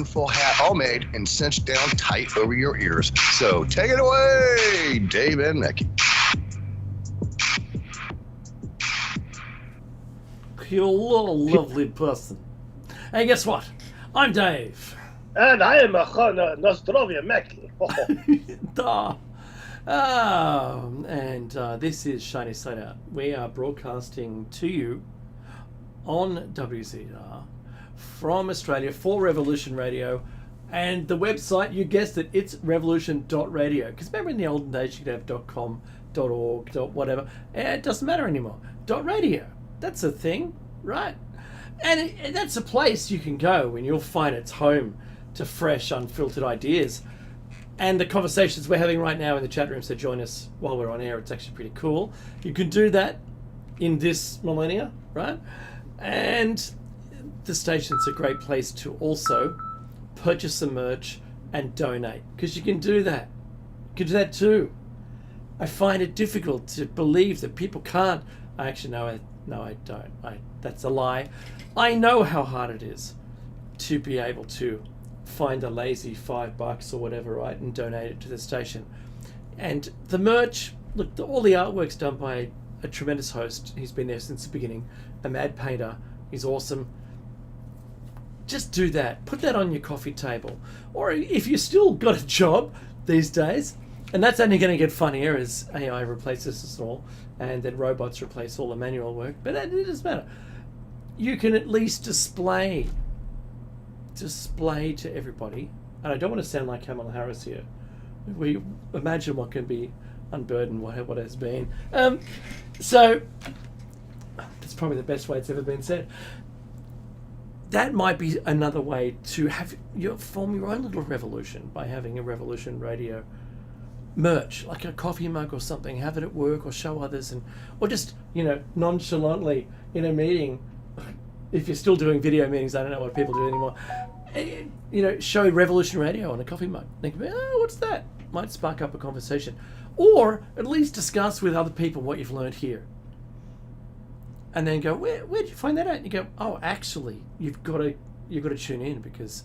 full hat, all made and cinched down tight over your ears. So take it away, Dave and Mickey. You little lovely person. Hey, guess what? I'm Dave. And I am Nostrovia Meki. Duh. And this is Shiny Side Out. We are broadcasting to you on WZR from Australia for Revolution Radio. And the website, you guessed it, it's revolution.radio. Because remember in the olden days you could have .com, .org, .whatever. It doesn't matter anymore. .radio. That's a thing, right? And that's a place you can go and you'll find it's home to fresh, unfiltered ideas. And the conversations we're having right now in the chat room, so join us while we're on air. It's actually pretty cool. You can do that in this millennia, right? And the station's a great place to also purchase some merch and donate, because you can do that. You can do that too. I find it difficult to believe that people can't. Actually, no, I don't. That's a lie. I know how hard it is to be able to find a lazy $5 or whatever, right, and donate it to the station. And the merch, look, all the artwork's done by a tremendous host. He's been there since the beginning, a mad painter. He's awesome. Just do that. Put that on your coffee table. Or if you still got a job these days, and that's only going to get funnier as AI replaces us all, and then robots replace all the manual work, but it doesn't matter. You can at least display to everybody, and I don't want to sound like Kamala Harris here. We imagine what can be unburdened, what has been. So that's probably the best way it's ever been said. That might be another way to form your own little revolution by having a Revolution Radio merch, like a coffee mug or something. Have it at work or show others, or just nonchalantly in a meeting. If you're still doing video meetings, I don't know what people do anymore. Show Revolution Radio on a coffee mug. Think, what's that? Might spark up a conversation, or at least discuss with other people what you've learned here. And then go, where did you find that out? And you go, oh, actually, you've got to tune in, because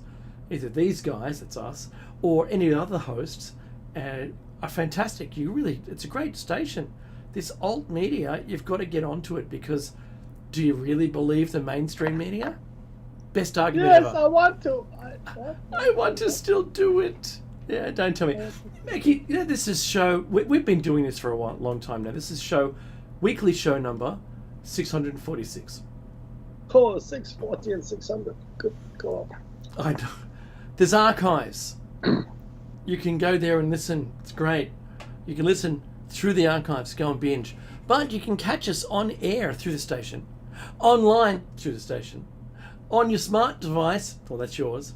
either these guys, that's us, or any other hosts are fantastic. It's a great station. This alt media, you've got to get onto it, because do you really believe the mainstream media? Best argument ever. Yes, I want to. I want to still do it. Yeah, don't tell me. Mickey, this is show... We've been doing this for a long time now. This is weekly show number 646. Oh, 640 and 600. Good God. I know. There's archives. You can go there and listen. It's great. You can listen through the archives, go and binge. But you can catch us on air through the station, online through the station, on your smart device, well, that's yours,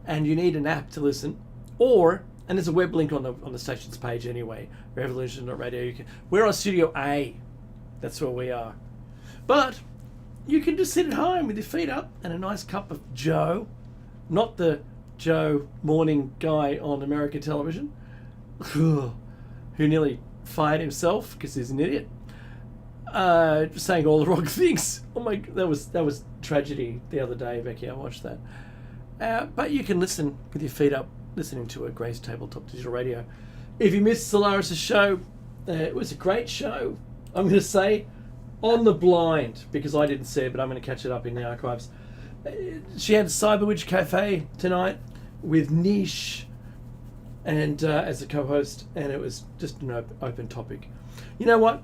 and you need an app to listen, and there's a web link on the station's page anyway, revolution.radio. We're on Studio A. That's where we are. But you can just sit at home with your feet up and a nice cup of Joe, not the Joe morning guy on American television, who nearly fired himself because he's an idiot, saying all the wrong things. Oh my, that was tragedy the other day, Becky. I watched that. But you can listen with your feet up, listening to a Grace Tabletop Digital Radio. If you missed Solaris' show, it was a great show. I'm going to say on the blind, because I didn't see it, but I'm going to catch it up in the archives. She had Cyberwitch Cafe tonight with Niche and as a co-host, and it was just an open topic. You know what?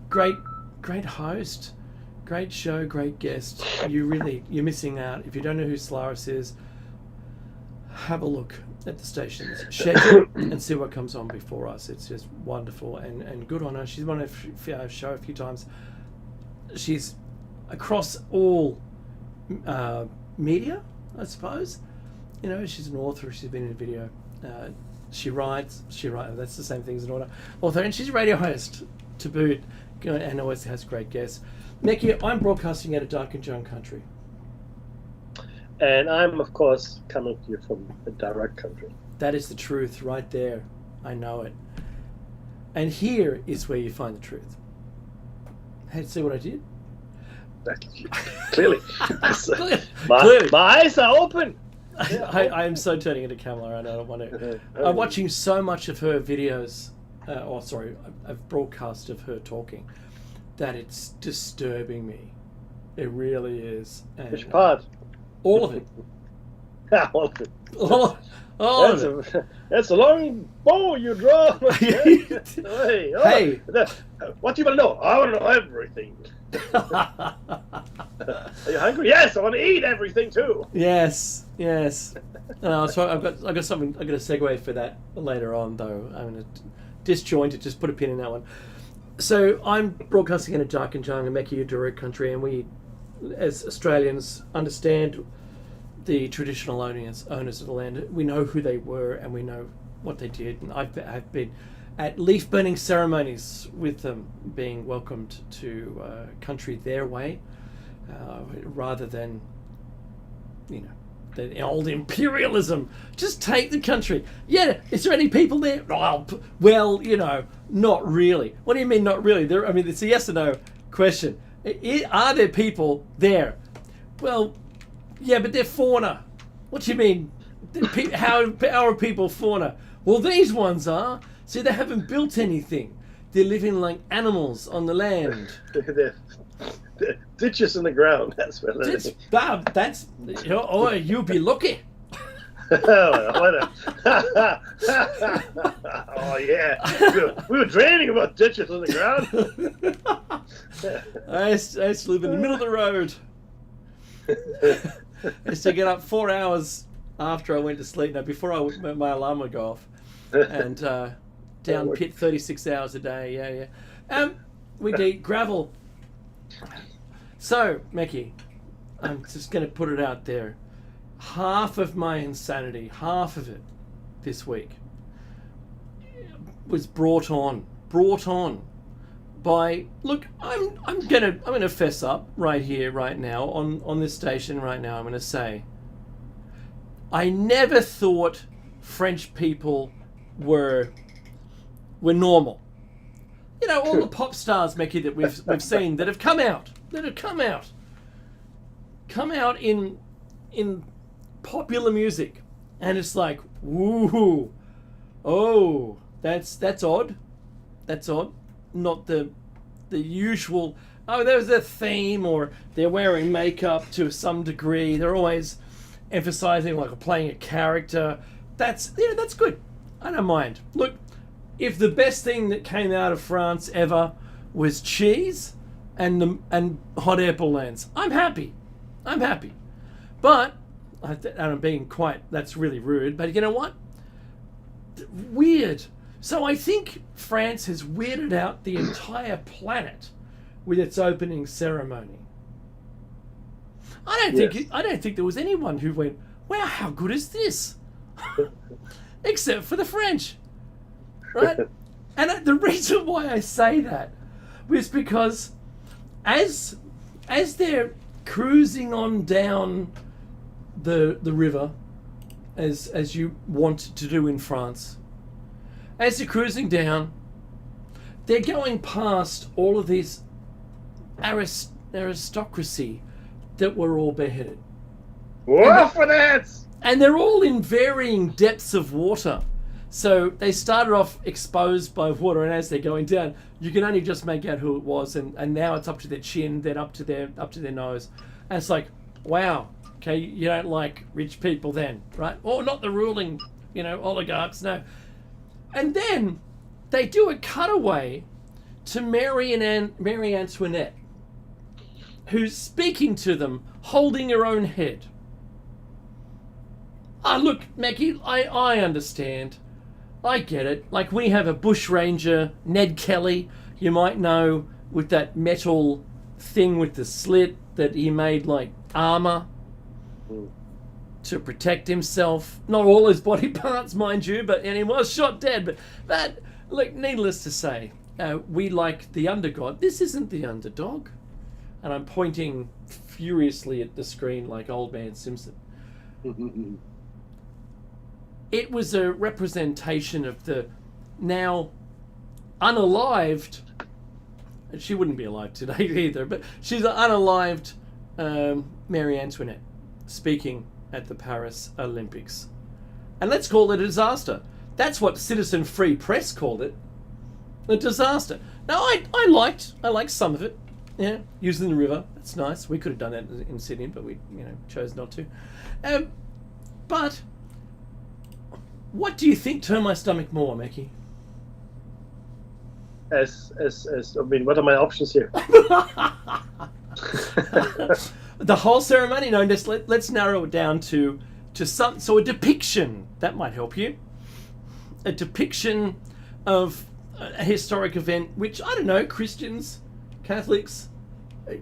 Great host, great show, great guest. You're missing out. If you don't know who Solaris is, have a look at the station's schedule and see what comes on before us. It's just wonderful and good on her. She's been on our show a few times. She's across all media, I suppose. She's an author. She's been in video. She writes. That's the same thing as an author, and she's a radio host to boot, and always has great guests. Mickey, I'm broadcasting out of Dark and Joan country. And I'm, of course, coming to you from the direct country. That is the truth right there. I know it. And here is where you find the truth. Hey, see what I did? Clearly. My eyes are open. I am so turning into Kamala, and I don't want to. I'm watching so much of her videos, a broadcast of her talking, that it's disturbing me. It really is. And, Which part? all of it. All of it. All of it. That's a long bow you draw. Hey, what do you want to know? I want to know everything. Are you hungry? Yes, I want to eat everything too. Yes. So I've got something. I've got a segue for that later on, though. I'm going to disjoint it. Just put a pin in that one. So I'm broadcasting in a Darkinjung and Meki Uduru country, and we, as Australians, understand the traditional owners of the land. We know who they were, and we know what they did. And I've been at leaf burning ceremonies with them, being welcomed to country their way, rather than, the old imperialism. Just take the country. Yeah, is there any people there? Well, not really. What do you mean not really? It's a yes or no question. Are there people there? Well, yeah, but they're fauna. What do you mean? How are people fauna? Well, these ones are. See, they haven't built anything. They're living like animals on the land. They're ditches in the ground. That's where they're living. That's you'll be lucky. Oh yeah, we were dreaming about ditches in the ground. I used to live in the middle of the road. I used to get up 4 hours after I went to sleep. Now, before my alarm would go off, and down pit 36 hours a day. Yeah. We'd eat gravel. So, Meki, I'm just going to put it out there. Half of my insanity, half of it, this week, was brought on by. Look, I'm gonna fess up right here, right now, on this station right now. I'm gonna say, I never thought French people were normal. All the pop stars, Meki, that we've seen that have come out in popular music, and it's like, woo, oh, that's odd. Not the usual. Oh, there's a theme, or they're wearing makeup to some degree. They're always emphasizing like playing a character. That's good. I don't mind. Look, if the best thing that came out of France ever was cheese and hot air balloons, I'm happy. But I'm being that's really rude. But you know what? Weird. So I think France has weirded out the entire planet with its opening ceremony. I don't think there was anyone who went, wow, how good is this? Except for the French. Right? And the reason why I say that was because as they're cruising on down the river, as you want to do in France, as they're cruising down, they're going past all of these aristocracy that were all beheaded. What for that? And they're all in varying depths of water. So they started off exposed by water, and as they're going down, you can only just make out who it was, and now it's up to their chin, then up to their nose. And it's like, wow, okay, you don't like rich people then, right? Or not the ruling, oligarchs, no. And then they do a cutaway to Marie Antoinette, who's speaking to them, holding her own head. Look, Meki, I understand. I get it. Like, we have a bushranger, Ned Kelly, you might know, with that metal thing with the slit that he made like armor to protect himself. Not all his body parts, mind you, and he was shot dead. But that, look, needless to say, we like the underdog. This isn't the underdog. And I'm pointing furiously at the screen like old man Simpson. It was a representation of the now unalived, she wouldn't be alive today either, but she's an unalived Marie Antoinette speaking at the Paris Olympics. And let's call it a disaster. That's what Citizen Free Press called it. A disaster. Now, I liked some of it. Yeah, using the river. That's nice. We could have done that in Sydney, but we chose not to. But what do you think turned my stomach more, Mackie? As I mean, what are my options here? The whole ceremony. No, let's narrow it down to some. So a depiction that might help you. A depiction of a historic event, which I don't know, Christians, Catholics,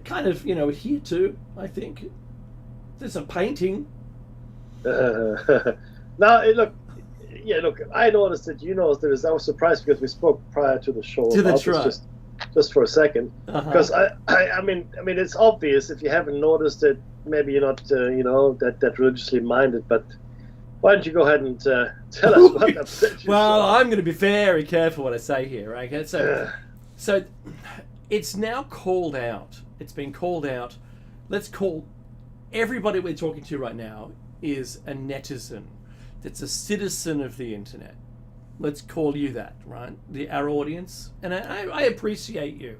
kind of adhere to. I think there's a painting. Now, look. Yeah, look. I noticed that you noticed that. I was surprised because we spoke prior to the show. That's right. Just for a second, because I mean, it's obvious if you haven't noticed it. Maybe you're not, that religiously minded. But why don't you go ahead and tell us what upset you? Well, I'm going to be very careful what I say here. Okay, so it's now called out. It's been called out. Let's call everybody we're talking to right now is a netizen. That's a citizen of the internet. Let's call you that, right? Our audience. And I appreciate you.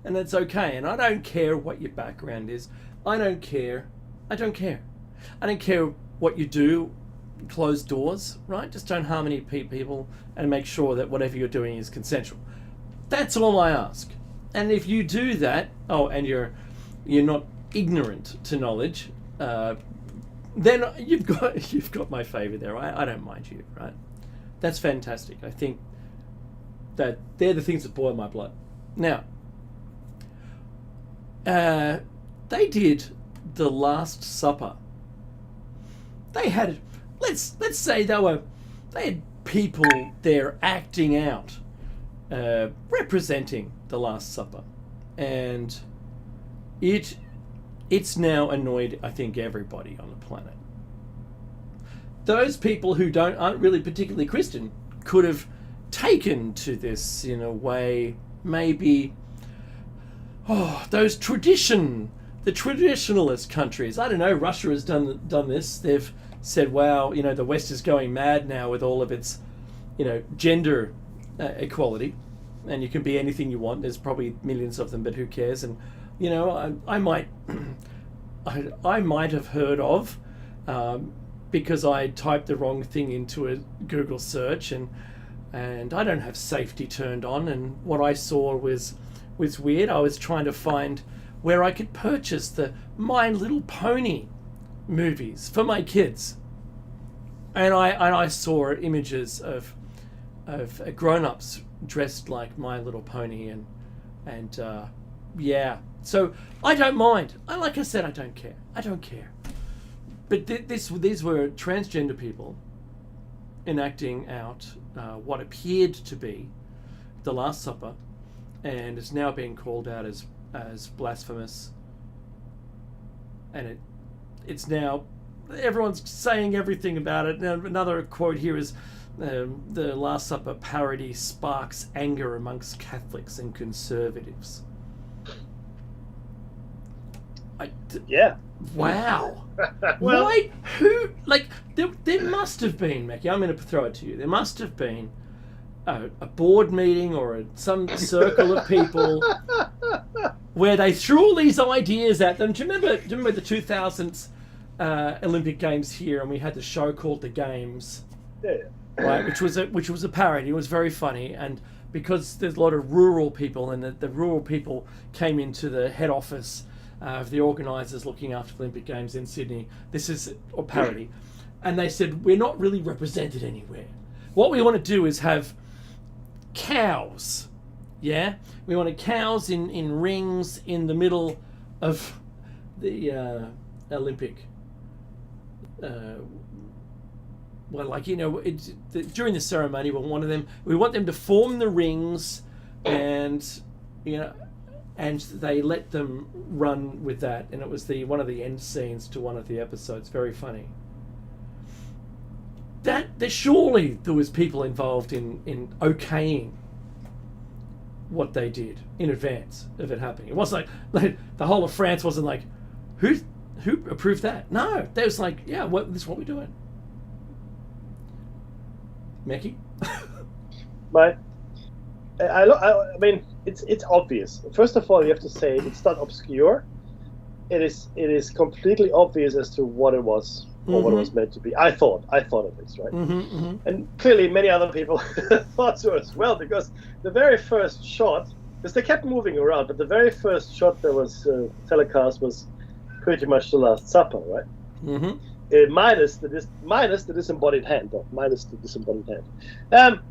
And that's okay. And I don't care what your background is. I don't care. I don't care what you do, closed doors, right? Just don't harm any people and make sure that whatever you're doing is consensual. That's all I ask. And if you do that, and you're not ignorant to knowledge, then you've got my favour there. I don't mind you, right? That's fantastic. I think that they're the things that boil my blood. Now, they did the Last Supper. They had, let's say they had people there acting out, representing the Last Supper, and it's now annoyed, I think, everybody on the planet. Those people who aren't really particularly Christian could have taken to this in a way, maybe, the traditionalist countries. I don't know, Russia has done this. They've said, wow, the West is going mad now with all of its, gender equality, and you can be anything you want. There's probably millions of them, but who cares? And I might have heard of, because I typed the wrong thing into a Google search, and I don't have safety turned on, and what I saw was weird. I was trying to find where I could purchase the My Little Pony movies for my kids, and I saw images of grown-ups dressed like My Little Pony, and yeah. So I don't mind. Like I said, I don't care. But these were transgender people enacting out what appeared to be the Last Supper, and it's now being called out as blasphemous. And it's now everyone's saying everything about it. Now, another quote here is, the Last Supper parody sparks anger amongst Catholics and conservatives. Yeah. Wow. Well, Why? Who? There must have been, Mackie. I'm going to throw it to you. There must have been a board meeting or some circle of people where they threw all these ideas at them. Do you remember the 2000s Olympic Games here, and we had the show called The Games, right? Which was a parody. It was very funny, and because there's a lot of rural people, and the rural people came into the head office of the organisers looking after the Olympic Games in Sydney. This is a parody. And they said, we're not really represented anywhere. What we want to do is have cows. Yeah? We wanted cows in rings in the middle of the Olympic. During the ceremony, we want them to form the rings, and and they let them run with that, and it was one of the end scenes to one of the episodes. Very funny. Surely there was people involved in okaying what they did in advance of it happening. It wasn't like the whole of France wasn't like, who Who approved that? No, they was like, yeah, this is what we're doing. Mickey? But I mean, it's obvious. First of all, you have to say it's not obscure. It is completely obvious as to what it was or what it was meant to be. I thought at least, right? And clearly, many other people thought so as well, because the very first shot, because they kept moving around, but the very first shot that was telecast was pretty much the Last Supper, right? Minus the disembodied hand, though. Minus the disembodied hand.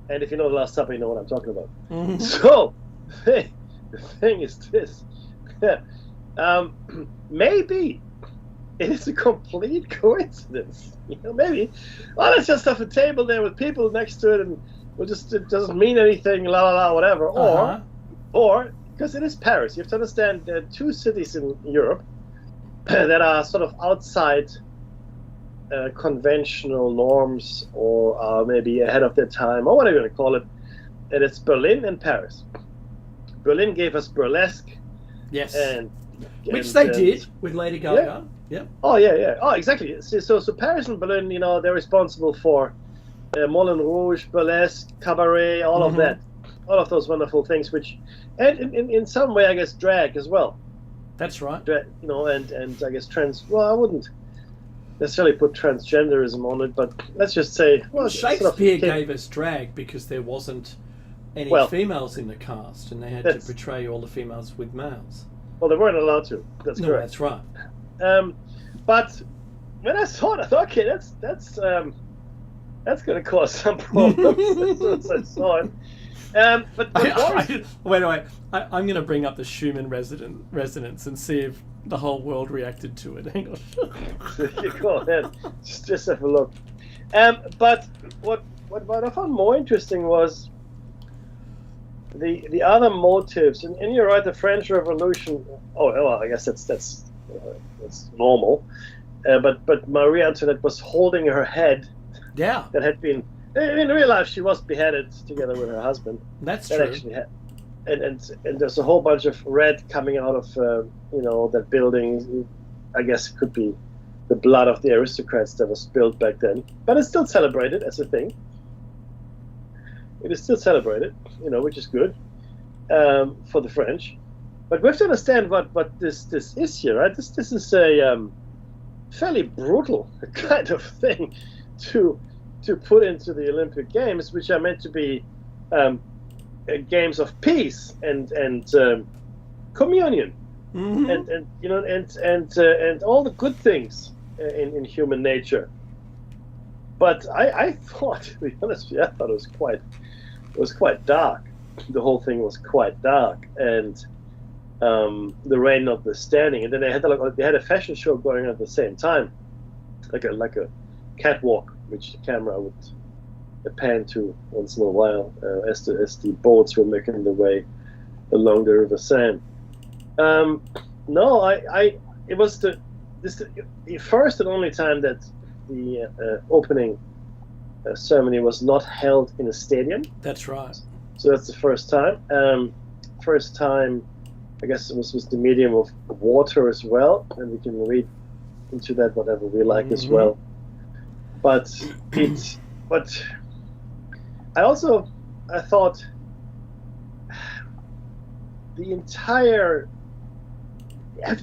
And if you know the Last Supper, you know what I'm talking about. So, the thing is this. Maybe it is a complete coincidence. Maybe. Well, let's just have a table there with people next to it, and it doesn't mean anything, la la la, whatever. Or because it is Paris, you have to understand there are two cities in Europe that are sort of outside conventional norms, or are maybe ahead of their time, or whatever you want to call it. And it's Berlin and Paris. Berlin gave us burlesque. Yes. Which they did with Lady Gaga. Yeah. Oh, yeah. Oh, exactly. So Paris and Berlin, they're responsible for Moulin Rouge, burlesque, cabaret, all of that. All of those wonderful things, which, and in some way, I guess, drag as well. That's right. And I guess I wouldn't necessarily put transgenderism on it, but let's just say... Well, Shakespeare gave us drag because there wasn't any females in the cast, and they had to portray all the females with males. Well, they weren't allowed to. That's correct. That's right. But when I saw it, I thought, okay, that's going to cause some problems as soon as I saw it. But wait, I'm going to bring up the Schumann resonance and see if the whole world reacted to it. Hang on. You go ahead. Just have a look. But what I found more interesting was the other motives, and you're right. The French Revolution. Oh, well, I guess that's normal. But Marie Antoinette was holding her head. Yeah. That had been. In real life, she was beheaded together with her husband. That's true. Actually and there's a whole bunch of red coming out of that building. I guess it could be the blood of the aristocrats that was spilled back then. But it's still celebrated as a thing. It is still celebrated, which is good for the French. But we have to understand what this is here, right? This is a fairly brutal kind of thing to put into the Olympic Games, which are meant to be games of peace and communion, and all the good things in human nature. But I thought, to be honest with you, I thought it was quite dark. The whole thing was quite dark, and the rain notwithstanding. And then they had a fashion show going on at the same time, like a catwalk, which the camera would pan to once in a while as the boats were making their way along the River Seine. It was the first and only time that the opening ceremony was not held in a stadium. That's right. So that's the first time. First time, I guess it was the medium of water as well, and we can read into that whatever we like as well. But I thought the entire.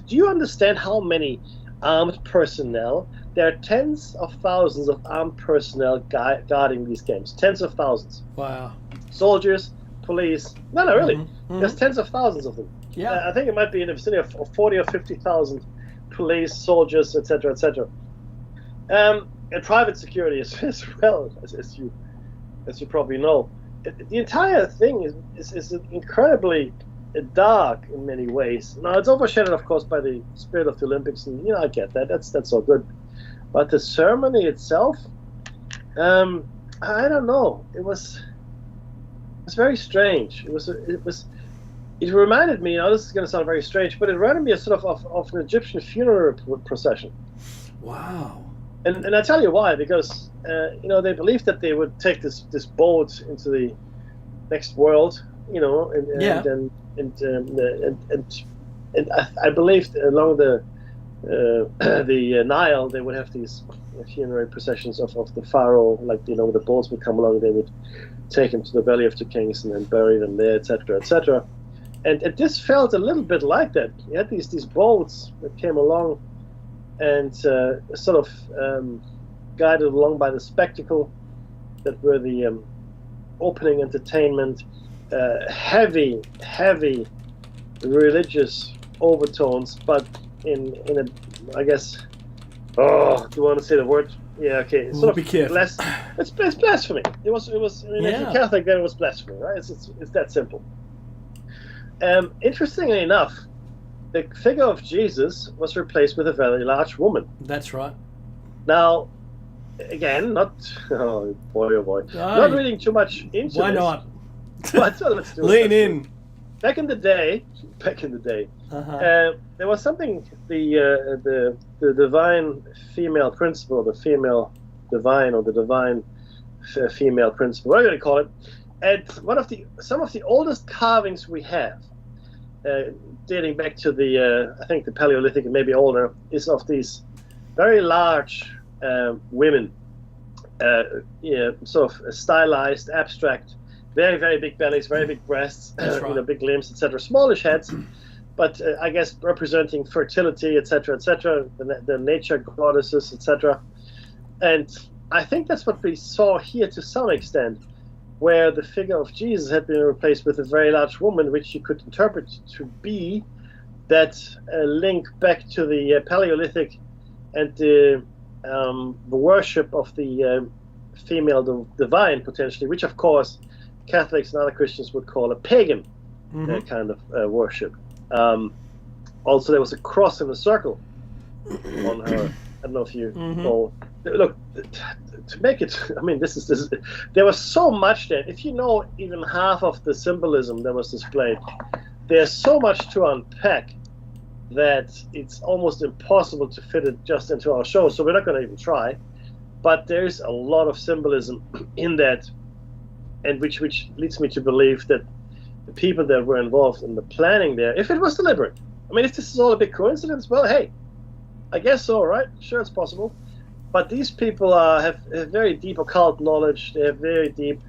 Do you understand how many armed personnel? There are tens of thousands of armed personnel guarding these games. Tens of thousands. Wow. Soldiers, police. No, really. There's tens of thousands of them. Yeah. I think it might be in the vicinity of 40 or 50,000 police, soldiers, etc., etc. And private security as well, as you probably know. The entire thing is incredibly dark in many ways. Now it's overshadowed, of course, by the spirit of the Olympics, and I get that. That's all good. But the ceremony itself, I don't know. It was very strange. It reminded me. This is going to sound very strange, but it reminded me of an Egyptian funeral procession. Wow. And I tell you why, because they believed that they would take this boat into the next world, and I believed along the the Nile, they would have these funerary processions of the pharaoh, like the boats would come along, they would take him to the Valley of the Kings and then bury them there, etc., etc. And this felt a little bit like that. You had these boats that came along and sort of guided along by the spectacle, that were the opening entertainment, heavy religious overtones, but in a, I guess, do you want to say the word? Yeah, okay. Sort of be careful. It's blasphemy. It was. I mean, if you're Catholic, then it was blasphemy, right? It's that simple. Interestingly enough, the figure of Jesus was replaced with a very large woman. That's right. Now, again, not oh boy, not reading too much into Why this. not? But let's do Lean in. Back in the day, there was something, the divine female principle, the female divine, or the divine female principle, whatever you call it. And some of the oldest carvings we have, dating back to I think the Paleolithic and maybe older, is of these very large women, sort of stylized, abstract, very, very big bellies, very big breasts, right. Big limbs, etc. Smallish heads, but I guess representing fertility, etc., etc. The nature goddesses, etc. And I think that's what we saw here to some extent, where the figure of Jesus had been replaced with a very large woman, which you could interpret to be that link back to the Paleolithic and the worship of the female divine, potentially, which of course Catholics and other Christians would call a pagan kind of worship. Also, there was a cross in a circle on her. I don't know if you know. Look, to make it, I mean, this is. There was so much there. If you know even half of the symbolism that was displayed, there's so much to unpack that it's almost impossible to fit it just into our show. So we're not going to even try. But there's a lot of symbolism in that, and which leads me to believe that the people that were involved in the planning there, if it was deliberate, I mean, if this is all a big coincidence, well, hey, I guess so, right? Sure, it's possible. But these people have very deep occult knowledge. They have very deep,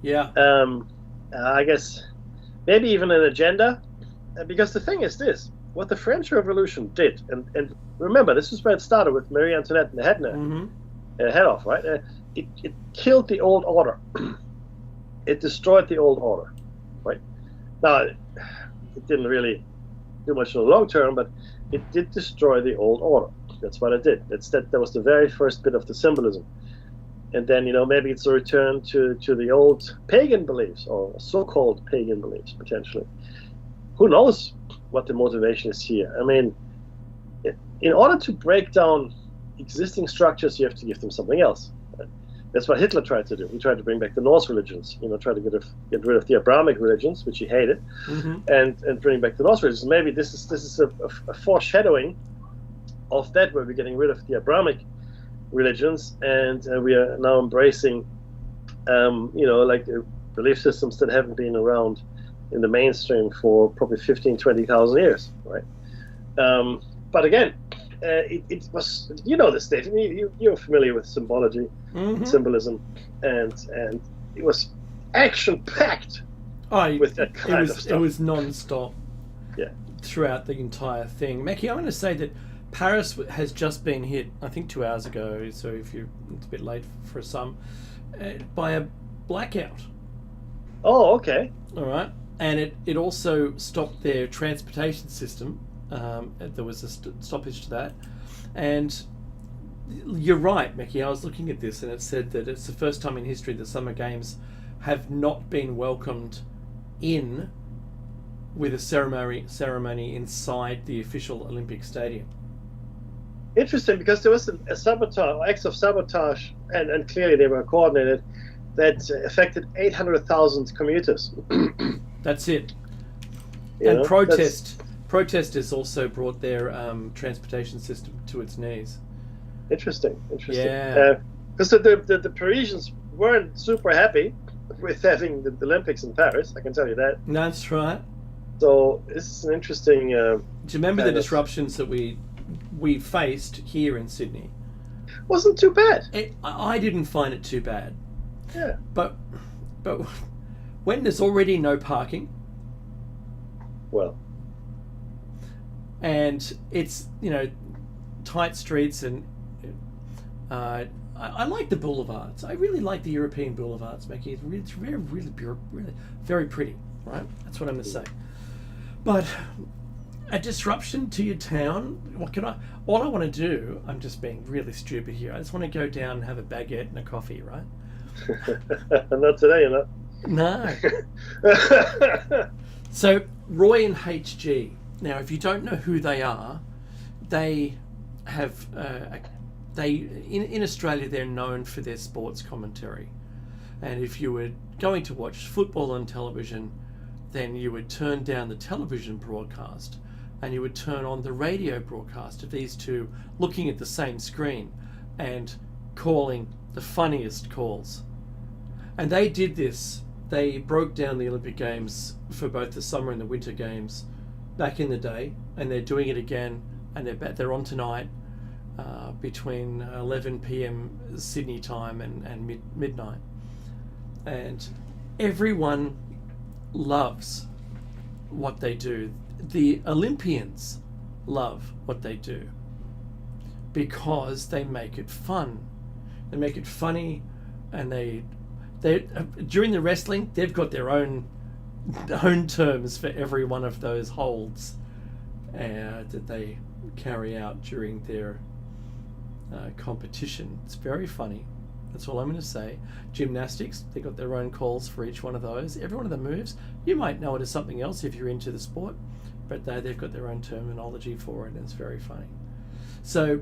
I guess, maybe even an agenda. Because the thing is this, what the French Revolution did, and remember, this is where it started with Marie Antoinette and the head off, right? It killed the old order. It destroyed the old order, right? Now, it didn't really do much in the long term, but it did destroy the old order. That's what it did. That was the very first bit of the symbolism. And then, maybe it's a return to the old pagan beliefs, or so-called pagan beliefs, potentially. Who knows what the motivation is here? I mean, in order to break down existing structures, you have to give them something else. That's what Hitler tried to do. He tried to bring back the Norse religions, try to get rid of the Abrahamic religions, which he hated, and bring back the Norse religions. Maybe this is a foreshadowing of that, where we're getting rid of the Abrahamic religions, and we are now embracing, like belief systems that haven't been around in the mainstream for probably 15, 20,000 years, right? But again, it was, this, Dave. You're familiar with symbology, symbolism, and it was action-packed with that kind of stuff. It was non-stop yeah, throughout the entire thing. Mackie, I'm going to say that Paris has just been hit, I think 2 hours ago, so it's a bit late for some, by a blackout. Oh, okay. All right. And it also stopped their transportation system. There was a stoppage to that. And you're right, Mackie, I was looking at this and it said that it's the first time in history that Summer Games have not been welcomed in with a ceremony inside the official Olympic Stadium. Interesting, because there was a sabotage, acts of sabotage, and clearly they were coordinated, that affected 800,000 commuters. That's it. And protesters also brought their transportation system to its knees. Interesting. Yeah. Because the Parisians weren't super happy with having the Olympics in Paris, I can tell you that. That's right. So this is an interesting... do you remember the disruptions that we we faced here in Sydney. Wasn't too bad. I didn't find it too bad. Yeah. But when there's already no parking, Well, and it's, tight streets, and I like the boulevards. I really like the European boulevards, Mackie. It's very, really, really very pretty, right? That's what I'm going to say. But a disruption to your town, all I want to do, I'm just being really stupid here. I just want to go down and have a baguette and a coffee, right? not today, No. So Roy and HG. Now, if you don't know who they are, they have in Australia they're known for their sports commentary, and if you were going to watch football on television, then you would turn down the television broadcast and you would turn on the radio broadcast of these two looking at the same screen and calling the funniest calls. And they did this. They broke down the Olympic Games for both the summer and the winter games back in the day, and they're doing it again, and they're on tonight between 11 p.m. Sydney time and midnight. And everyone loves what they do. The Olympians love what they do because they make it fun. They make it funny, and they during the wrestling they've got their own terms for every one of those holds that they carry out during their competition. It's very funny. That's all I'm going to say. Gymnastics, they got their own calls for each one of those. Every one of the moves, you might know it as something else if you're into the sport, but they've got their own terminology for it, and it's very funny. So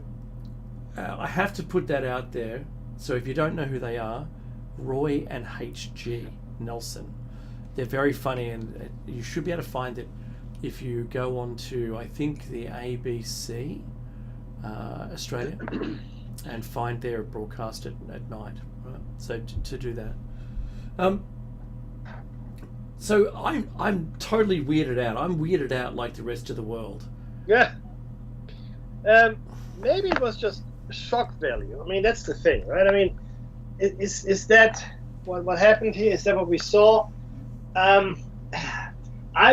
I have to put that out there. So if you don't know who they are, Roy and HG Nelson. They're very funny, and you should be able to find it if you go on to, I think, the ABC Australia and find their broadcast at night. Right? So to do that. So I'm totally weirded out. I'm weirded out like the rest of the world. Yeah. Maybe it was just shock value. I mean, that's the thing, right? I mean, is that what happened here? Is that what we saw? I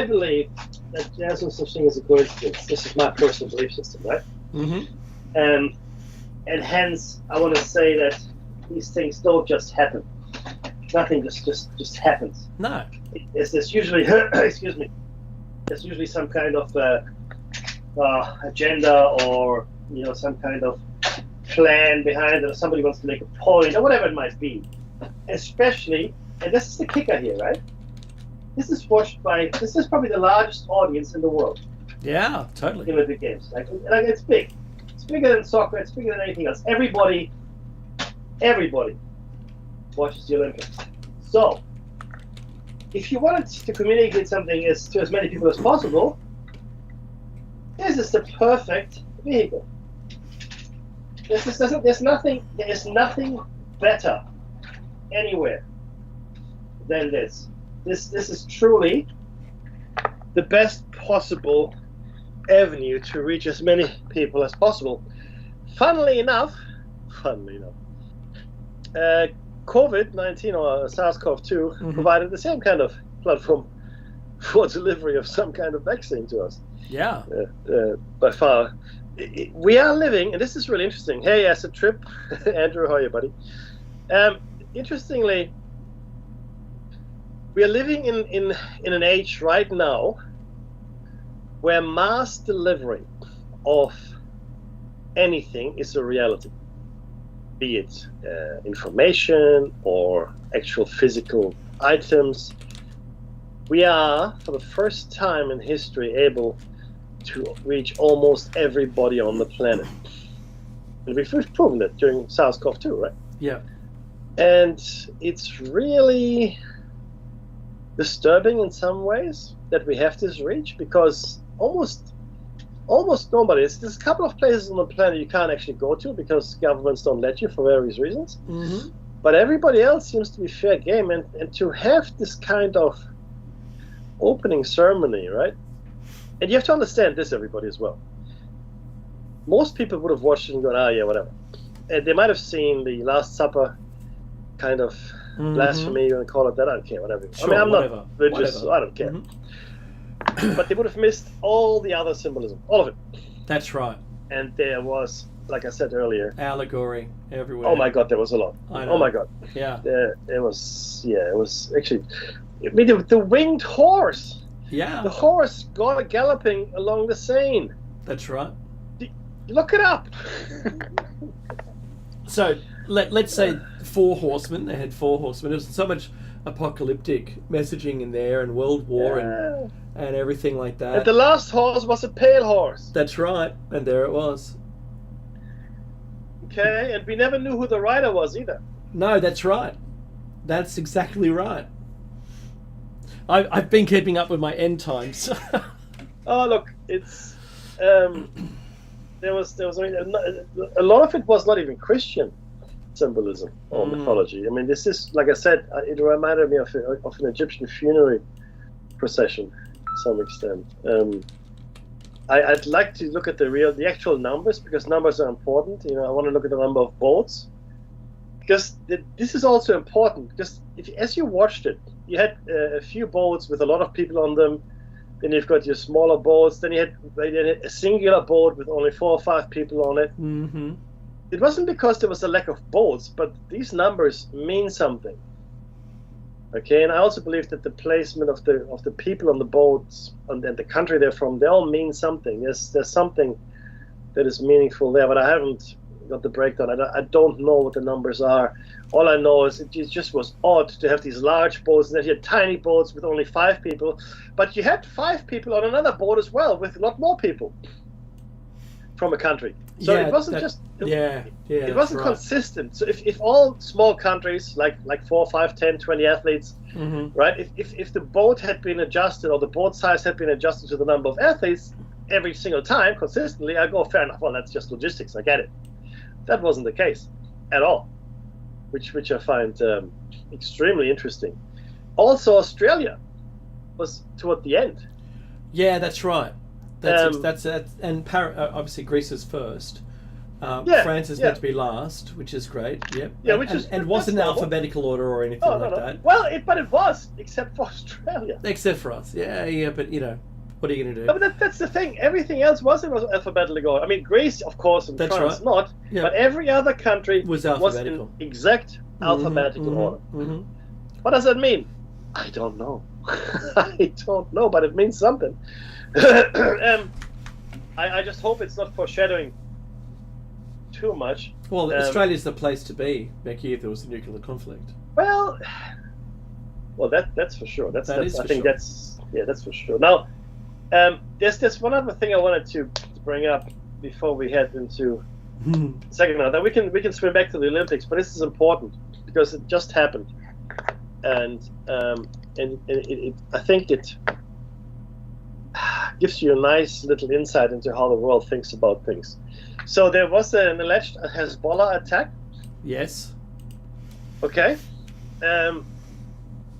believe that there's no such thing as a coincidence. This is my personal belief system, right? Mm-hmm. And hence, I want to say that these things don't just happen. Nothing just happens. No. There's usually, excuse me, there's usually some kind of agenda, or some kind of plan behind it, or somebody wants to make a point, or whatever it might be. Especially, and this is the kicker here, right? This is probably the largest audience in the world. Yeah, totally. In Olympic Games, like it's big. It's bigger than soccer. It's bigger than anything else. Everybody watches the Olympics. So, if you wanted to communicate something to as many people as possible, this is the perfect vehicle. There's nothing better anywhere than this. This is truly the best possible avenue to reach as many people as possible. Funnily enough, COVID-19 or SARS-CoV-2 provided the same kind of platform for delivery of some kind of vaccine to us. Yeah. By far. We are living, and this is really interesting. Hey, Acid Trip. Andrew, how are you, buddy? Interestingly, we are living in an age right now where mass delivery of anything is a reality, be it information or actual physical items. We are, for the first time in history, able to reach almost everybody on the planet. And we've proven it during SARS-CoV-2, right? Yeah. And it's really disturbing in some ways that we have this reach, because almost nobody. There's a couple of places on the planet you can't actually go to because governments don't let you for various reasons. Mm-hmm. But everybody else seems to be fair game, and to have this kind of opening ceremony, right? And you have to understand this, everybody, as well. most people would have watched it and gone, "Ah, yeah, whatever." And they might have seen the Last Supper kind of blasphemy, you want to call it that. I don't care, whatever. Sure, I mean, I'm whatever. not religious, so I don't care. But they would have missed all the other symbolism, all of it. That's right. And there was, like I said earlier, Allegory everywhere. oh my God, there was a lot. I know. Oh my God. Yeah. It was actually, I mean, the winged horse. Yeah. The horse galloping along the Seine. That's right. Look it up. So let's say 4 horsemen. They had 4 horsemen. There's so much apocalyptic messaging in there, and World War and everything like that. And the last horse was a pale horse. That's right. And there it was. Okay, and we never knew who the rider was either. No, that's right. That's exactly right. I've been keeping up with my end times. Oh, look, it's there was I mean, a lot of it was not even Christian symbolism or mythology. I mean, this is, like I said, it reminded me of an Egyptian funerary procession to some extent. I'd like to look at the actual numbers, because numbers are important. You know, I want to look at the number of boats, because this is also important. Because as you watched it, you had a few boats with a lot of people on them. Then you've got your smaller boats. Then you had a singular boat with only 4 or 5 people on it. Mm-hmm. It wasn't because there was a lack of boats, but these numbers mean something. Okay, and I also believe that the placement of the people on the boats and the country they're from, they all mean something. There's something that is meaningful there, but I haven't got the breakdown. I don't know what the numbers are. All I know is it just was odd to have these large boats, and then you had tiny boats with only 5 people, but you had 5 people on another boat as well with a lot more people from a country. So it wasn't it wasn't consistent. So if all small countries, like 4, 5, 10, 20 athletes, right, if the boat had been adjusted, or the boat size had been adjusted to the number of athletes every single time consistently, I go, fair enough, well, that's just logistics, I get it. That wasn't the case at all, which I find extremely interesting. Also, Australia was toward the end. Yeah, that's right. That's and obviously Greece is first. France is meant to be last, which is great. Yep. Yeah, and wasn't in alphabetical order or anything that. Well, but it was, except for Australia. Except for us, yeah. But you know, what are you going to do? No, but that's the thing. Everything else was in alphabetical order. I mean, Greece, of course, and France not. Yep. But every other country was in exact alphabetical order. Mm-hmm. What does that mean? I don't know. I don't know, but it means something. I just hope it's not foreshadowing too much. Well, Australia's the place to be, Becky, if there was a nuclear conflict. Well, that's for sure. That's for sure. Now, there's one other thing I wanted to bring up before we head into second round. That we can swim back to the Olympics, but this is important because it just happened, and I think it gives you a nice little insight into how the world thinks about things. So there was an alleged Hezbollah attack. Yes. Okay.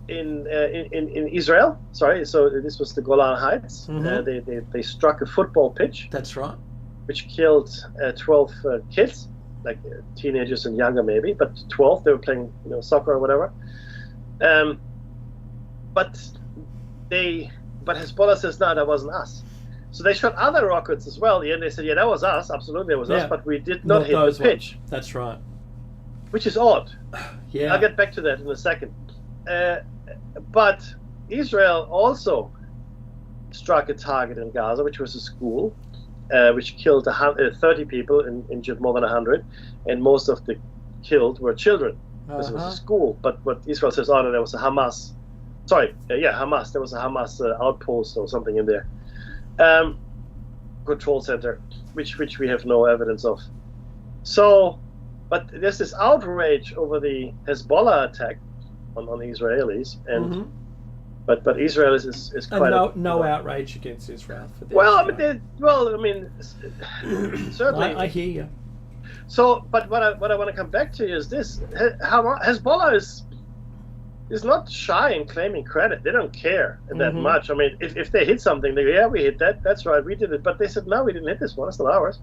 In Israel. Sorry. So this was the Golan Heights. They struck a football pitch. That's right. Which killed 12 kids, like teenagers and younger maybe, but 12. They were playing, soccer or whatever. But Hezbollah says, no, that wasn't us. So they shot other rockets as well. And they said, yeah, that was us. Absolutely, it was us. But we did not hit the pitch. That's right. Which is odd. Yeah. I'll get back to that in a second. But Israel also struck a target in Gaza, which was a school, which killed 30 people and injured more than 100. And most of the killed were children. This was a school. But Israel says, oh, no, there was a Hamas. Sorry, Hamas. There was a Hamas outpost or something in there. Control center, which we have no evidence of. So, but there's this outrage over the Hezbollah attack on Israelis, and but Israel is quite no outrage against Israel for this. Certainly. I hear you. So, but what I want to come back to is this: Hezbollah is not shy in claiming credit. They don't care that much. I mean, if they hit something, they go, yeah, we hit that. That's right, we did it. But they said, no, we didn't hit this one. It's not ours.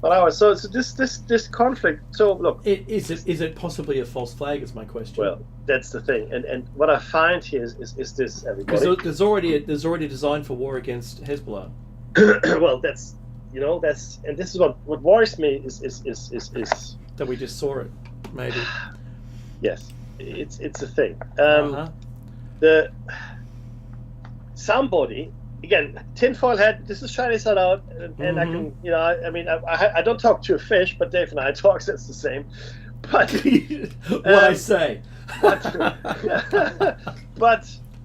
But ours. So this conflict. So look. Is it possibly a false flag? Is my question. Well, that's the thing. And what I find here is this, everybody. Because there's already design for war against Hezbollah. Well, that's and this is what worries me is that we just saw it, maybe. Yes, it's a thing. Uh-huh. Somebody, again, tinfoil hat. This is Chinese side out, and I can, I don't talk to a fish, but Dave and I talk. So it's the same. But what I say. But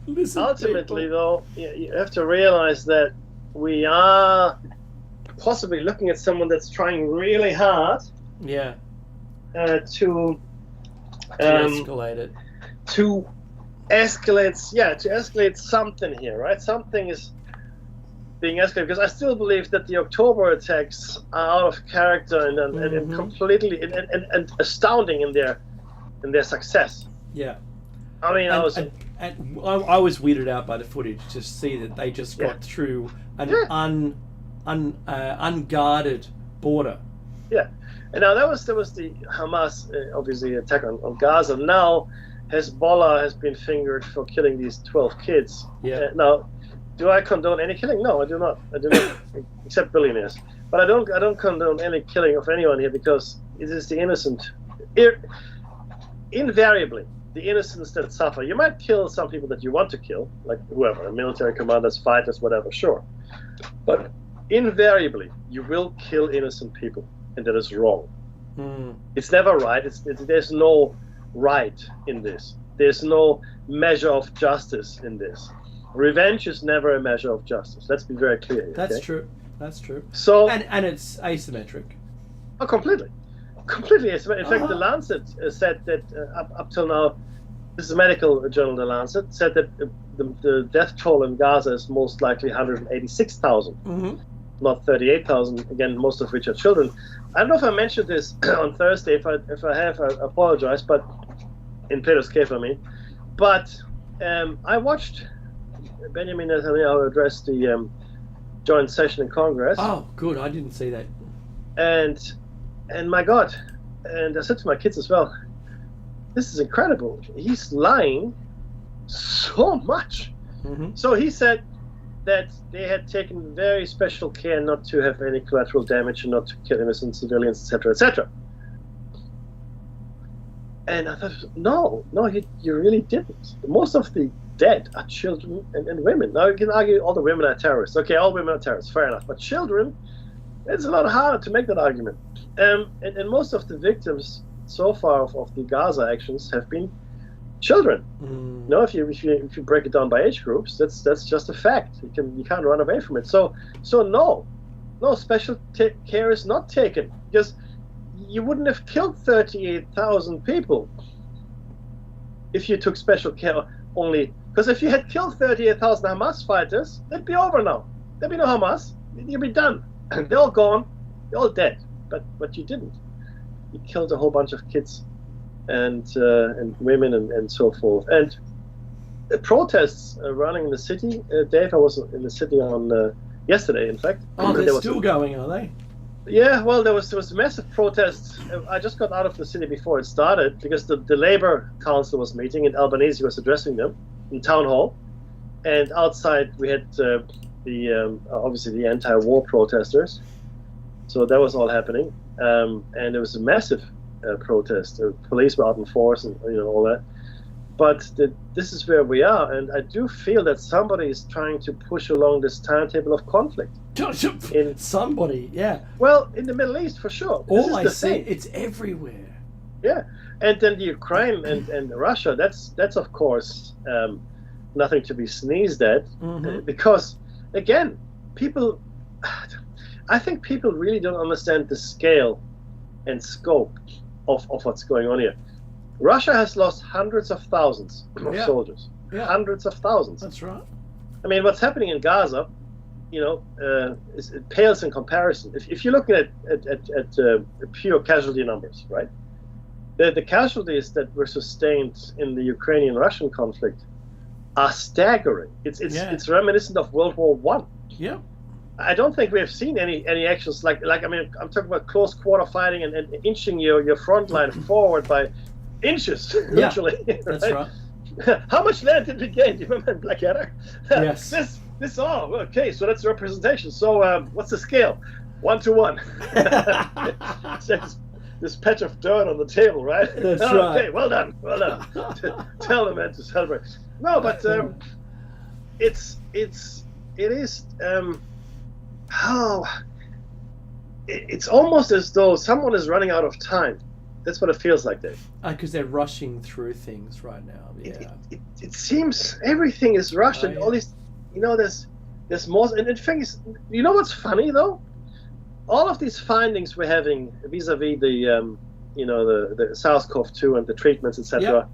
Listen, ultimately, people. though, you have to realize that we are possibly looking at someone that's trying really hard. Yeah. To escalate it. To escalate something here, right? Something is being escalated, because I still believe that the October attacks are out of character and completely and astounding in their success. Yeah. I mean, I was weirded out by the footage to see that they just got through an unguarded border. Yeah, and now there was the Hamas obviously attack on Gaza. Now Hezbollah has been fingered for killing these 12 kids. Yeah. Now, do I condone any killing? No, I do not. I do not, except billionaires. But I don't condone any killing of anyone here, because it is the innocent. Invariably, the innocents that suffer. You might kill some people that you want to kill, like whoever, military commanders, fighters, whatever, sure. But invariably, you will kill innocent people, and that is wrong. It's never right. There's no right in this. There's no measure of justice in this. Revenge is never a measure of justice. Let's be very clear here. That's okay? true. That's true. So and it's asymmetric. Oh, completely asymmetric. In fact, the Lancet said that up till now, this is a medical journal, the Lancet, said that the death toll in Gaza is most likely 186,000, not 38,000. Again, most of which are children. I don't know if I mentioned this on Thursday. If I have, I apologize. But in Plato's Cave, I mean. But I watched Benjamin Netanyahu address the joint session in Congress. Oh, good. I didn't see that. And my God, and I said to my kids as well, this is incredible. He's lying so much. So he said that they had taken very special care not to have any collateral damage and not to kill innocent civilians, etc., etc. And I thought, no, you really didn't. Most of the dead are children and women. Now you can argue all the women are terrorists. Okay, all women are terrorists, fair enough. But children, it's a lot harder to make that argument. And most of the victims so far of the Gaza actions have been children. No, if you break it down by age groups, that's just a fact. You can't run away from it. So no special care is not taken, because you wouldn't have killed 38,000 people if you took special care only. Because if you had killed 38,000 Hamas fighters, it'd be over now. There'd be no Hamas. You'd be done. They're all gone. They're all dead. But you didn't. You killed a whole bunch of kids and women and so forth. And the protests running in the city. Dave, I was in the city on yesterday, in fact. Oh, they're still going, are they? Yeah, well, there was massive protests. I just got out of the city before it started, because the Labour Council was meeting and Albanese was addressing them in town hall, and outside we had obviously the anti-war protesters. So that was all happening, and there was a massive protest. The police were out in force and all that. But this is where we are, and I do feel that somebody is trying to push along this timetable of conflict. Somebody, yeah. Well, in the Middle East, for sure. All I see, it's everywhere. Yeah, and then the Ukraine and Russia, that's of course nothing to be sneezed at, because, again, I think people really don't understand the scale and scope of what's going on here. Russia has lost hundreds of thousands of soldiers. Yeah. Hundreds of thousands. That's right. I mean, what's happening in Gaza, it pales in comparison. If you're looking at pure casualty numbers, right? The casualties that were sustained in the Ukrainian-Russian conflict are staggering. It's reminiscent of World War I. Yeah. I don't think we have seen any actions like I mean, I'm talking about close quarter fighting and inching your front line forward by inches, literally. That's right. How much land did we gain? Do you remember in Blackadder? Yes. This all okay. So that's the representation. So what's the scale? 1 to 1. This patch of dirt on the table, right? That's okay, right. Okay, well done. Tell the man to celebrate. No, but it is it's almost as though someone is running out of time. That's what it feels like, Dave. Because they're rushing through things right now. Yeah. It seems everything is rushed, and all these, there's more. And the thing is, you know what's funny though? All of these findings we're having vis-a-vis the, the SARS-CoV-2 and the treatments, etc.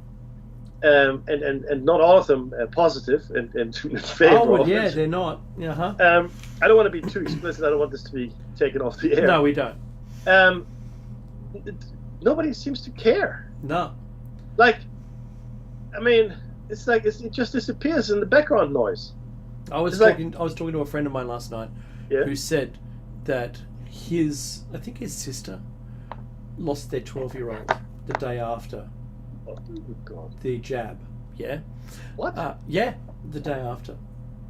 And not all of them are positive and in favor. Oh, yeah, they're not. Uh-huh. I don't want to be too explicit. I don't want this to be taken off the air. No, we don't. Nobody seems to care. No. Like, I mean, it's like it just disappears in the background noise. I was talking to a friend of mine last night who said that I think his sister lost their 12-year-old the day after the jab. Yeah. What? The day after.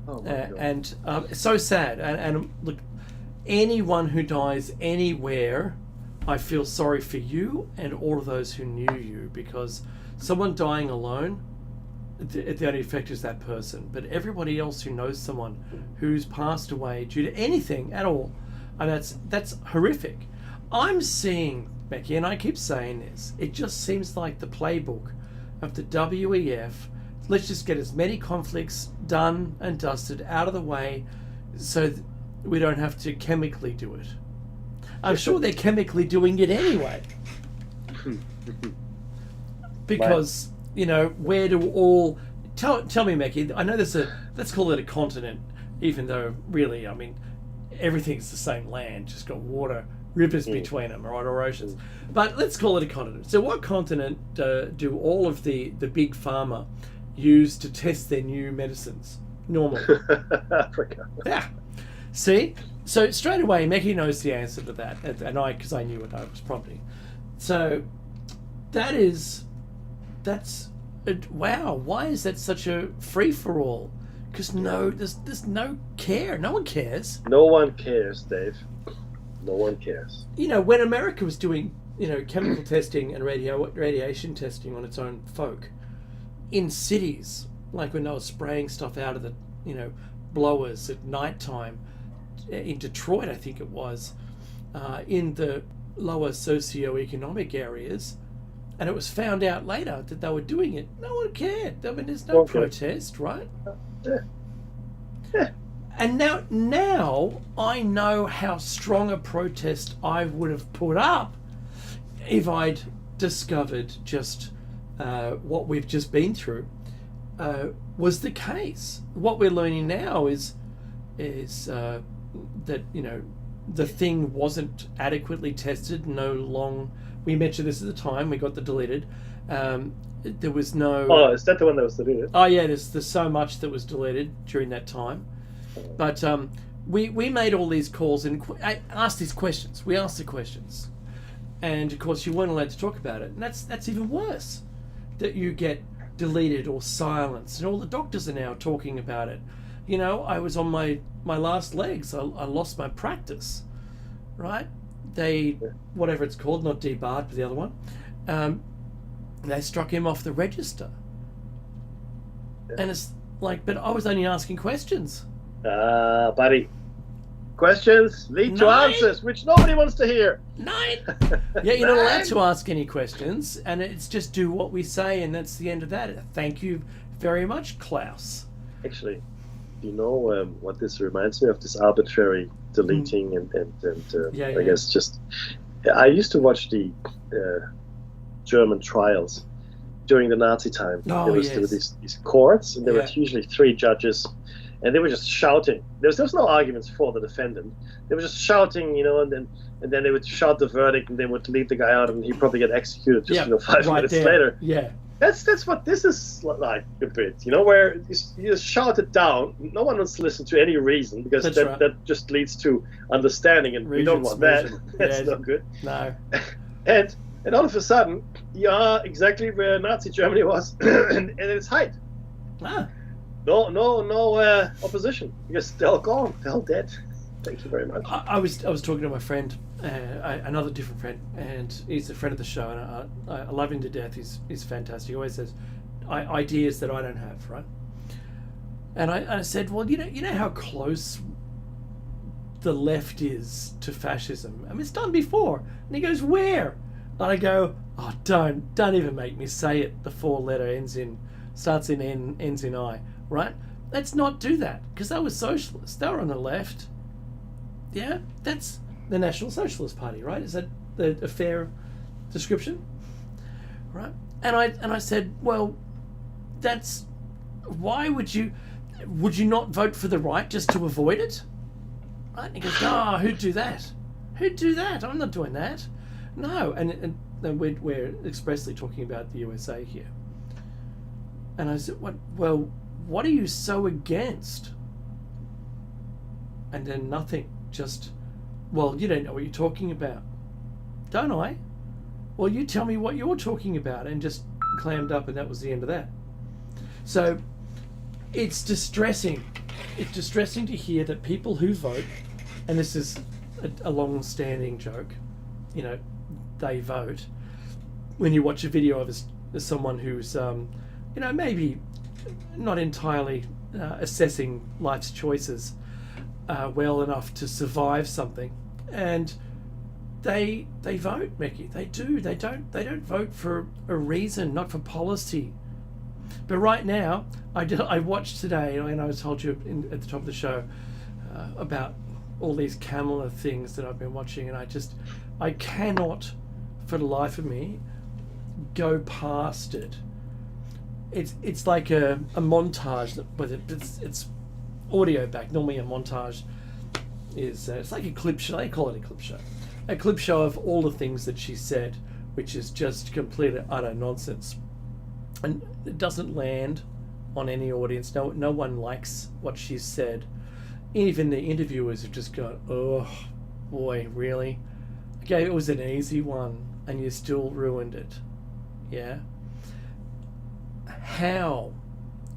Oh my God. And it's so sad. And look, anyone who dies anywhere, I feel sorry for you and all of those who knew you, because someone dying alone, the only effect is that person. But everybody else who knows someone who's passed away due to anything at all, and that's horrific. I'm seeing, Becky, and I keep saying this, it just seems like the playbook of the WEF. Let's just get as many conflicts done and dusted out of the way so that we don't have to chemically do it. I'm sure they're chemically doing it anyway. Because, where do all... Tell me, Becky, I know let's call it a continent, even though really, I mean, everything's the same land, just got water, rivers between them, right, or oceans. But let's call it a continent. So what continent do all of the big pharma use to test their new medicines normally? Africa. Yeah. See? So straight away, Becky knows the answer to that, and because I knew it, I was prompting. So that's wow. Why is that such a free for all? Because there's no care. No one cares. No one cares, Dave. No one cares. When America was doing chemical testing and radiation testing on its own folk in cities, like when they were spraying stuff out of the blowers at nighttime. In Detroit, I think it was, in the lower socioeconomic areas, and it was found out later that they were doing it. No one cared. I mean, there's no protest, right? Yeah. And now I know how strong a protest I would have put up if I'd discovered just what we've just been through was the case. What we're learning now is that the thing wasn't adequately tested. We mentioned this at the time. We got the deleted. There was no. Oh, is that the one that was deleted? Oh yeah, there's so much that was deleted during that time. But we made all these calls and asked these questions. We asked the questions, and of course you weren't allowed to talk about it. And that's even worse. That you get deleted or silenced, and all the doctors are now talking about it. I was on my last legs. I lost my practice, right? Whatever it's called, not debarred, but the other one. They struck him off the register. Yeah. And it's like, but I was only asking questions. Buddy. Questions lead to answers, which nobody wants to hear. 9. Yeah, you're not allowed to ask any questions, and it's just do what we say, and that's the end of that. Thank you very much, Klaus. Actually, what this reminds me of, this arbitrary deleting I guess just... I used to watch the German trials during the Nazi time. There were these courts, and there were usually 3 judges, and they were just shouting. There was no arguments for the defendant. They were just shouting, and then they would shout the verdict, and they would leave the guy out, and he'd probably get executed just 5 minutes later. Yeah. That's what this is like a bit, where you just shout it down. No one wants to listen to any reason, because that just leads to understanding, and we don't want that. That's not good. No. And all of a sudden, you are exactly where Nazi Germany was, and at its height. Ah. No opposition, because they're all gone. They're all dead. Thank you very much. I was talking to my friend, another different friend, and he's a friend of the show, and I love him to death. He's fantastic. He always says ideas that I don't have, right? And I said, well, you know how close the left is to fascism. I mean, it's done before. And he goes, where? And I go, oh, don't even make me say it. The 4-letter starts in N, ends in I, right? Let's not do that, because they were socialists. They were on the left. Yeah, that's the National Socialist Party, right? Is that a fair description? Right? And I said, well, that's why would you not vote for the right just to avoid it? Right? And he goes, no, who'd do that? Who'd do that? I'm not doing that. No, and we're expressly talking about the USA here. And I said, what are you so against? And then nothing. Just, well, you don't know what you're talking about. Don't I? Well, you tell me what you're talking about, and just clammed up, and that was the end of that. So it's distressing. It's distressing to hear that people who vote, and this is a long-standing joke, they vote. When you watch a video of someone who's, maybe not entirely assessing life's choices well enough to survive something, and they vote, Mickey. They do. They don't vote for a reason, not for policy. But right now, I watched today, and I told you at the top of the show about all these Kamala things that I've been watching, and I cannot, for the life of me, go past it. It's like a montage, but it's audio back. Normally a montage is it's like a clip show. They call it a clip show. A clip show of all the things that she said, which is just complete utter nonsense, and it doesn't land on any audience. No one likes what she said. Even the interviewers have just gone, oh boy, really? Okay, it was an easy one, and you still ruined it. Yeah. How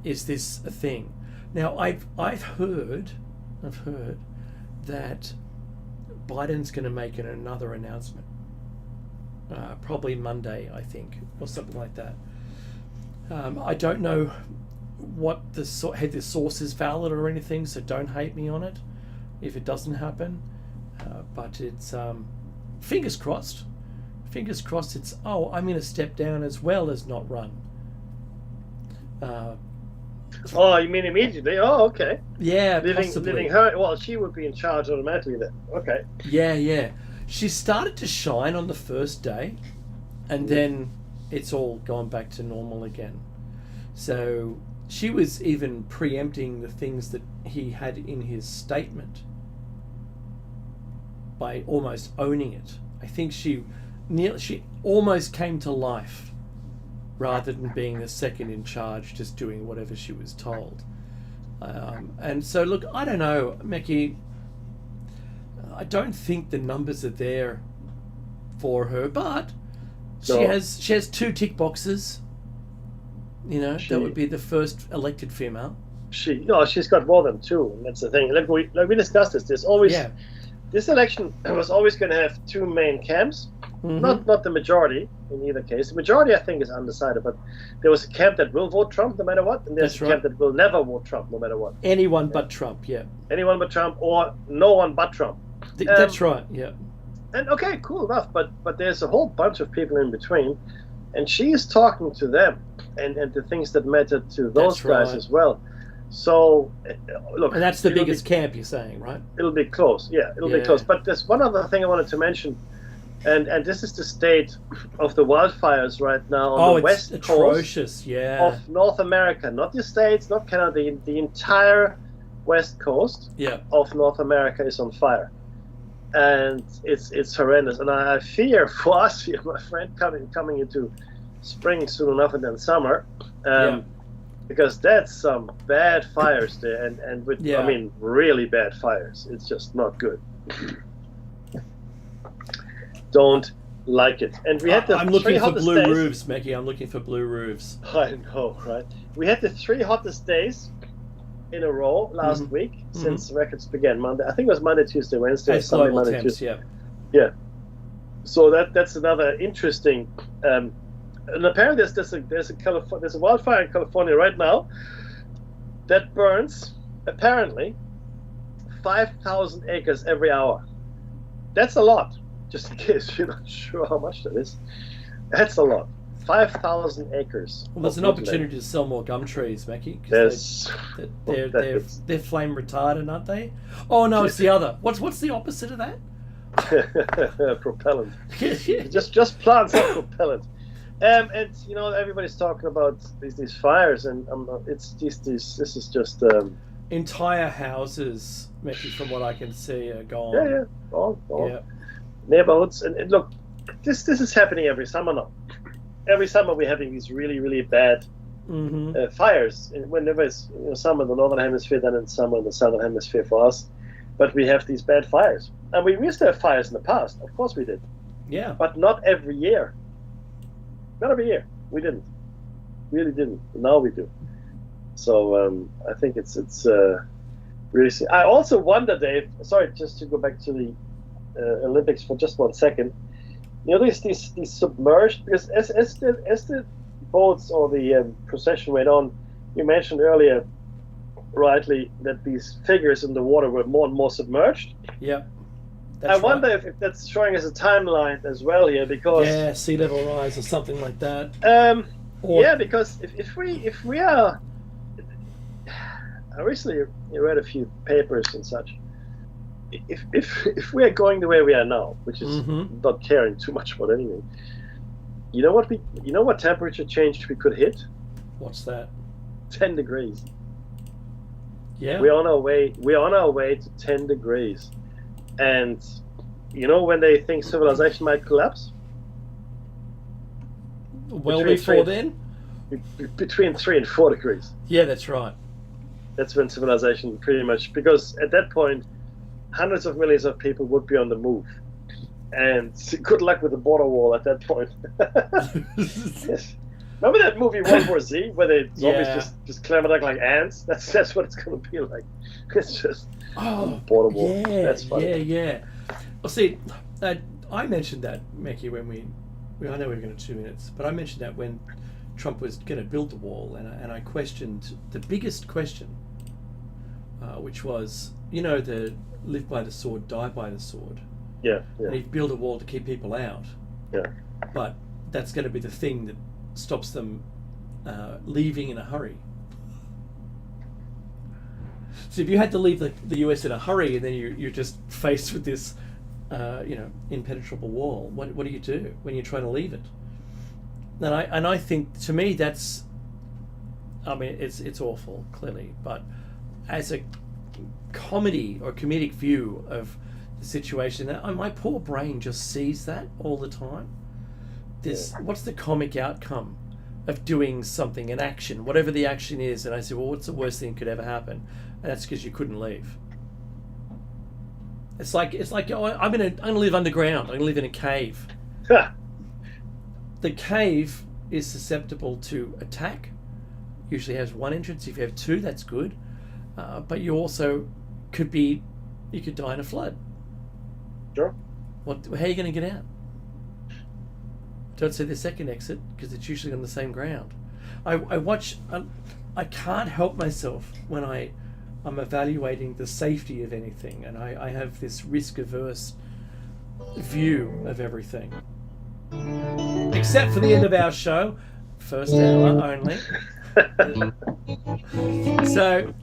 is this a thing? Now, I've heard that Biden's going to make another announcement, probably Monday, I think, or something like that. I don't know what the source is valid or anything, so don't hate me on it if it doesn't happen. But it's fingers crossed. Fingers crossed. It's I'm going to step down as well as not run. Oh, you mean immediately? Oh, okay. Yeah, possibly. Leaving her, well, she would be in charge automatically then. Okay. Yeah. She started to shine on the first day, and then it's all gone back to normal again. So she was even preempting the things that he had in his statement by almost owning it. I think she almost came to life, rather than being the second in charge, just doing whatever she was told. And so, look, I don't know, Mickey. I don't think the numbers are there for her, but she has 2 tick boxes. That would be the first elected female. She's got more than 2. And that's the thing. Like we discussed this. There's always this election was always going to have 2 main camps. Mm-hmm. Not the majority in either case. The majority, I think, is undecided, but there was a camp that will vote Trump no matter what, and there's a camp that will never vote Trump no matter what. Anyone but Trump, yeah. Anyone but Trump, or no one but Trump. That's right, yeah. And okay, cool enough, but there's a whole bunch of people in between, and she is talking to them and the things that matter to those guys as well. So, look. And that's the biggest camp, you're saying, right? It'll be close, it'll be close. But there's one other thing I wanted to mention. And this is the state of the wildfires right now on the west atrocious, coast of North America. Not the States, not Canada. The entire west coast of North America is on fire. And it's horrendous. And I fear for us here, my friend, coming into spring soon enough and then summer. Yeah. Because that's some bad fires there, and with Yeah. I mean really bad fires. It's just not good. Don't like it. And we had the I'm three looking for hottest blue days. roofs, Mackie. I'm looking for blue roofs. I know, right? We had the 3 hottest days in a row last week since records began. Monday, I think it was Monday, Tuesday, Wednesday, As Sunday, global Monday, temps, Tuesday. yeah. So that's another interesting. And apparently there's a wildfire in California right now that burns apparently 5,000 acres every hour. That's a lot. Just in case you're not sure how much that is, that's a lot. 5,000 acres. Well, there's an opportunity to sell more gum trees, Mackie. There's They're flame retardant, aren't they? Oh no, it's the other. What's the opposite of that? propellant. just plants are propellant. And everybody's talking about these fires, and it's this is just entire houses, Mackie, from what I can see, are gone. yeah, all Yeah. neighborhoods. And look, this is happening every summer now. Every summer we're having these really, really bad fires. And whenever it's summer in the northern hemisphere, then it's summer in the southern hemisphere for us. But we have these bad fires, and we used to have fires in the past. Of course we did, Yeah. but not every year. Not every year. We didn't. Really didn't. Now we do. So I think it's really. I also wonder, Dave. Sorry, just to go back to the Olympics for just 1 second. These submerged, because as the boats or the procession went on, you mentioned earlier, rightly, that these figures in the water were more and more submerged. Yep. I wonder if that's showing us a timeline as well here, because sea level rise or something like that. Because if we are, I recently read a few papers and such. If we are going the way we are now, which is not caring too much about anything, you know what temperature change we could hit? What's that? 10 degrees. Yeah. We're on our way to 10 degrees. And when they think civilization might collapse? Well before then? Between 3 and 4 degrees. Yeah, that's right. That's when civilization pretty much, because at that point, hundreds of millions of people would be on the move. And good luck with the border wall at that point. Yes. Remember that movie World War Z, where the zombies just clambered like ants? That's what it's going to be like. It's just border wall. Yeah, that's funny. Yeah. Well, see, I mentioned that, Mackie, when I know we're going to 2 minutes, but I mentioned that when Trump was going to build the wall, and I questioned the biggest question, which was, the live by the sword, die by the sword. Yeah. And he'd build a wall to keep people out. Yeah. But that's going to be the thing that stops them leaving in a hurry. So if you had to leave the US in a hurry, and then you're just faced with this, impenetrable wall, what do you do when you're trying to leave it? And I think, to me, that's, I mean, it's awful, clearly, but as a comedy or comedic view of the situation, my poor brain just sees that all the time. What's the comic outcome of doing something, an action, whatever the action is? And I say, well, what's the worst thing that could ever happen? And that's because you couldn't leave. It's like I'm gonna live underground. I'm gonna live in a cave. The cave is susceptible to attack. Usually has one entrance. If you have two, that's good. But you also could die in a flood. Sure. How are you going to get out? Don't see the second exit, because it's usually on the same ground. I watch. I can't help myself when I'm evaluating the safety of anything, and I have this risk-averse view of everything. Except for the end of our show, first hour only. So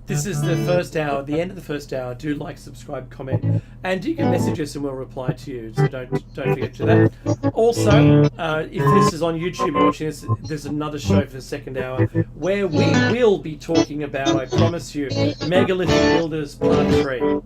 this is the first hour. At the end of the first hour, do like, subscribe, comment, and you can message us and we'll reply to you. So don't forget to do that. Also, if this is on YouTube, you're watching this, there's another show for the second hour where we will be talking about, I promise you, Megalithic Builders Part 3.